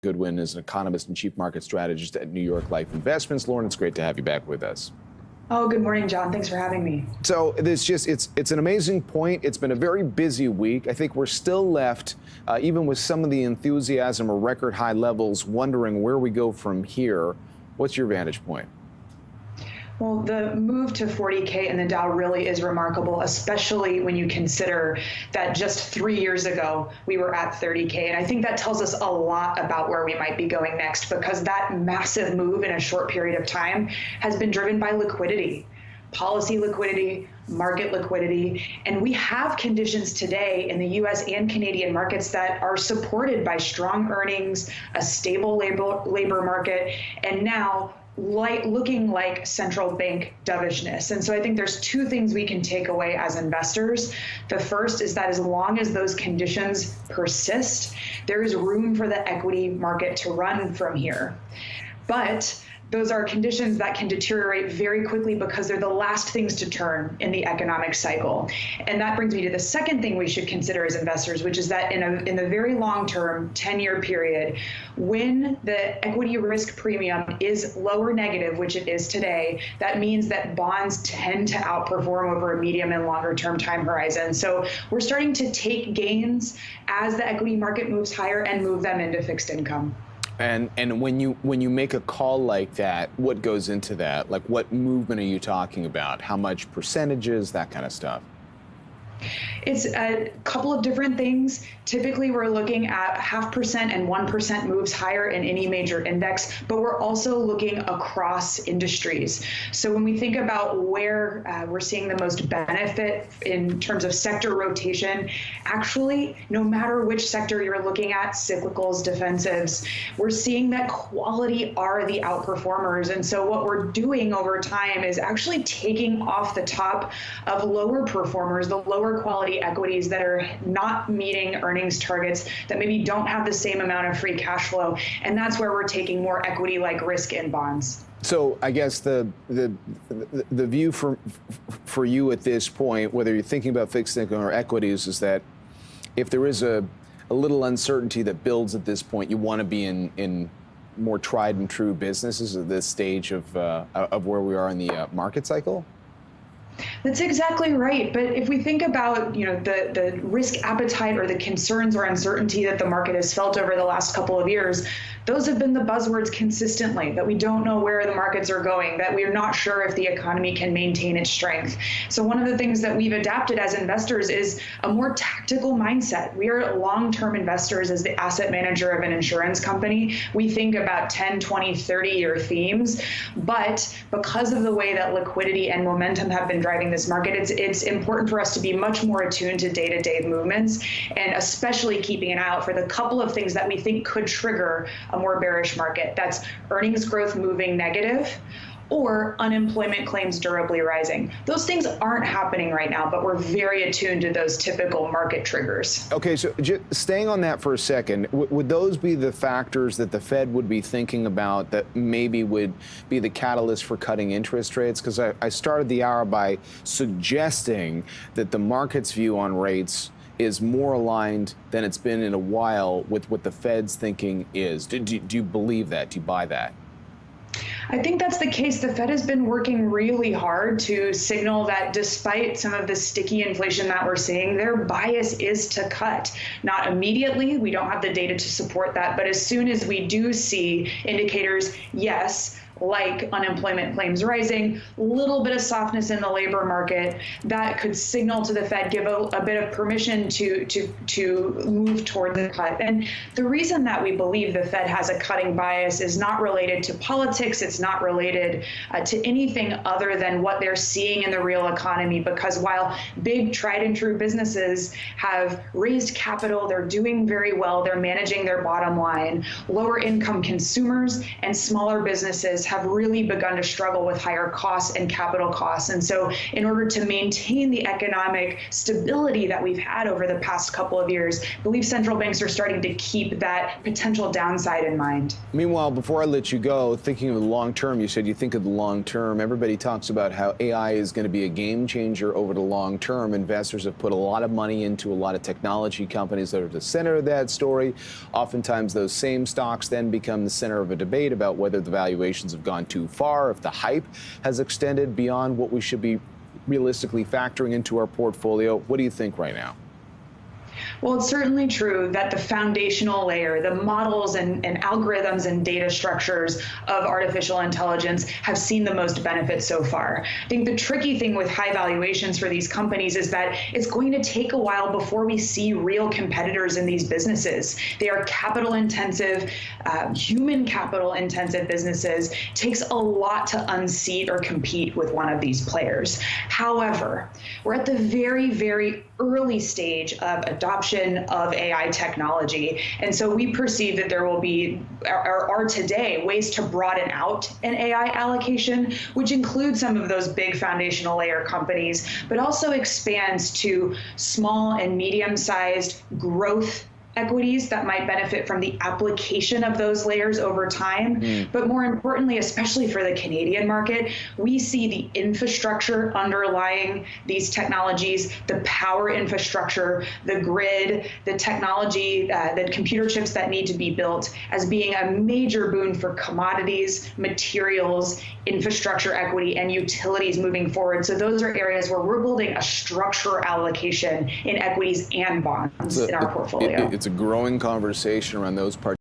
Goodwin is an economist and chief market strategist at New York Life Investments. Lauren, it's great to have you back with us. Oh, good morning, John. Thanks for having me. So it's an amazing point. It's been a very busy week. I think we're still left, even with some of the enthusiasm or record high levels, wondering where we go from here. What's your vantage point? Well, the move to 40K in the Dow really is remarkable, especially when you consider that just 3 years ago, we were at 30K. And I think that tells us a lot about where we might be going next, because that massive move in a short period of time has been driven by liquidity, policy liquidity, market liquidity. And we have conditions today in the US and Canadian markets that are supported by strong earnings, a stable labor market, and now looking like central bank dovishness. And so I think there's two things we can take away as investors. The first is that as long as those conditions persist, there is room for the equity market to run from here. But those are conditions that can deteriorate very quickly because they're the last things to turn in the economic cycle. And that brings me to the second thing we should consider as investors, which is that in the very long term, 10-year period, when the equity risk premium is lower negative, which it is today, that means that bonds tend to outperform over a medium and longer term time horizon. So we're starting to take gains as the equity market moves higher and move them into fixed income. And when you make a call like that, what goes into that? Like, what movement are you talking about? How much percentages, that kind of stuff? It's a couple of different things. Typically, we're looking at 0.5% and 1% moves higher in any major index, but we're also looking across industries. So when we think about where we're seeing the most benefit in terms of sector rotation, actually, no matter which sector you're looking at, cyclicals, defensives, we're seeing that quality are the outperformers. And so what we're doing over time is actually taking off the top of lower performers, the lower quality equities that are not meeting earnings targets, that maybe don't have the same amount of free cash flow. And that's where we're taking more equity-like risk in bonds. So I guess the view for you at this point, whether you're thinking about fixed income or equities, is that if there is a little uncertainty that builds at this point, you want to be in more tried and true businesses at this stage of where we are in the market cycle? That's exactly right. But if we think about, the risk appetite or the concerns or uncertainty that the market has felt over the last couple of years, those have been the buzzwords consistently, that we don't know where the markets are going, that we're not sure if the economy can maintain its strength. So one of the things that we've adapted as investors is a more tactical mindset. We are long-term investors as the asset manager of an insurance company. We think about 10, 20, 30-year themes. But because of the way that liquidity and momentum have been driving this market, it's important for us to be much more attuned to day-to-day movements, and especially keeping an eye out for the couple of things that we think could trigger a more bearish market. That's earnings growth moving negative, or unemployment claims durably rising. Those things aren't happening right now, but we're very attuned to those typical market triggers. Okay, so just staying on that for a second, would those be the factors that the Fed would be thinking about that maybe would be the catalyst for cutting interest rates? Because I started the hour by suggesting that the market's view on rates is more aligned than it's been in a while with what the Fed's thinking is. Do you believe that? Do you buy that? I think that's the case. The Fed has been working really hard to signal that despite some of the sticky inflation that we're seeing, their bias is to cut. Not immediately, we don't have the data to support that, but as soon as we do see indicators, yes, like unemployment claims rising, a little bit of softness in the labor market, that could signal to the Fed, give a bit of permission to move toward the cut. And the reason that we believe the Fed has a cutting bias is not related to politics. It's not related to anything other than what they're seeing in the real economy. Because while big tried and true businesses have raised capital, they're doing very well, they're managing their bottom line, lower income consumers and smaller businesses have really begun to struggle with higher costs and capital costs. And so in order to maintain the economic stability that we've had over the past couple of years, I believe central banks are starting to keep that potential downside in mind. Meanwhile, before I let you go, thinking of the long term, you said you think of the long term. Everybody talks about how AI is going to be a game changer over the long term. Investors have put a lot of money into a lot of technology companies that are the center of that story. Oftentimes, those same stocks then become the center of a debate about whether the valuations have gone too far, if the hype has extended beyond what we should be realistically factoring into our portfolio. What do you think right now? Well, it's certainly true that the foundational layer, the models and algorithms and data structures of artificial intelligence have seen the most benefit so far. I think the tricky thing with high valuations for these companies is that it's going to take a while before we see real competitors in these businesses. They are capital intensive, human capital intensive businesses. It takes a lot to unseat or compete with one of these players. However, we're at the very, very early stage of adoption of AI technology. And so we perceive that there will be, or are today, ways to broaden out an AI allocation, which includes some of those big foundational layer companies, but also expands to small and medium-sized growth equities that might benefit from the application of those layers over time. But more importantly, especially for the Canadian market, we see the infrastructure underlying these technologies, the power infrastructure, the grid, the technology, the computer chips that need to be built as being a major boon for commodities, materials, infrastructure equity, and utilities moving forward. So those are areas where we're building a structural allocation in equities and bonds in our portfolio. It's a growing conversation around those parts.